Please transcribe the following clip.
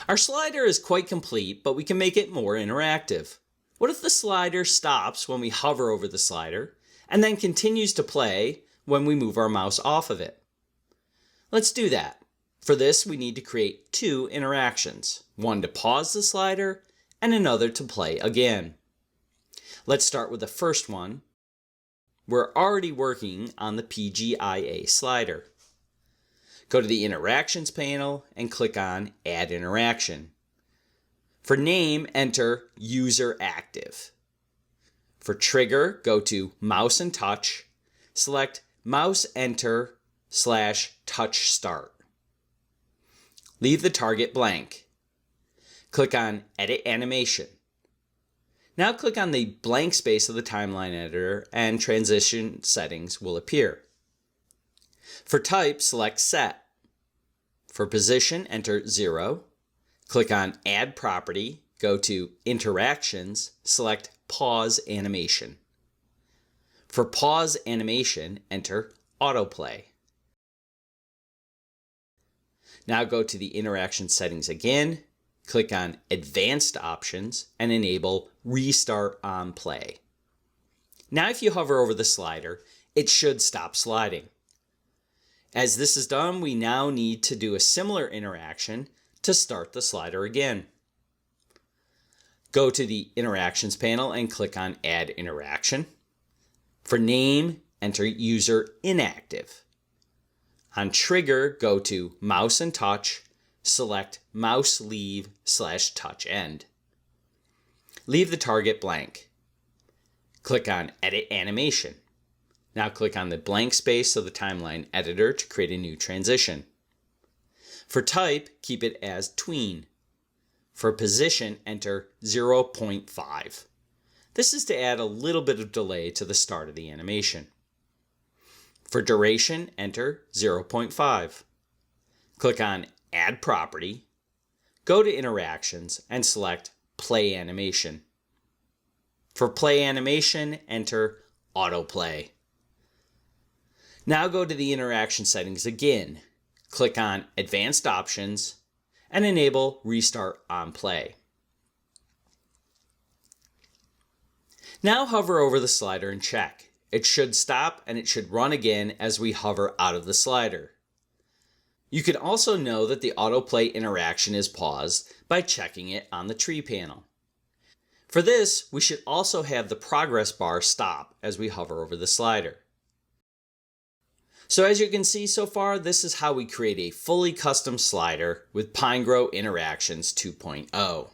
Our slider is quite complete, but we can make it more interactive. What if the slider stops when we hover over the slider and then continues to play when we move our mouse off of it? Let's do that. For this, we need to create two interactions, one to pause the slider and another to play again. Let's start with the first one. We're already working on the PGIA slider. Go to the Interactions panel and click on Add Interaction. For name, enter User Active. For trigger, go to Mouse and Touch, select Mouse Enter / Touch Start. Leave the target blank. Click on Edit Animation. Now click on the blank space of the timeline editor and transition settings will appear. For type, select Set. For position, enter 0. Click on Add Property, go to Interactions, select Pause Animation. For pause animation, enter Autoplay. Now go to the interaction settings again, click on Advanced Options, and enable Restart on Play. Now if you hover over the slider, it should stop sliding. As this is done, we now need to do a similar interaction to start the slider again. Go to the Interactions panel and click on Add Interaction. For name, enter User Inactive. On trigger, go to Mouse and Touch, select Mouse Leave / Touch End. Leave the target blank. Click on Edit Animation. Now click on the blank space of the timeline editor to create a new transition. For type, keep it as tween. For position, enter 0.5. This is to add a little bit of delay to the start of the animation. For duration, enter 0.5. Click on Add Property, go to Interactions, and select Play Animation. For play animation, enter Autoplay. Now go to the interaction settings again. Click on Advanced Options and enable Restart on Play. Now hover over the slider and check. It should stop and it should run again as we hover out of the slider. You can also know that the autoplay interaction is paused by checking it on the tree panel. For this, we should also have the progress bar stop as we hover over the slider. So as you can see so far, this is how we create a fully custom slider with Pinegrow Interactions 2.0.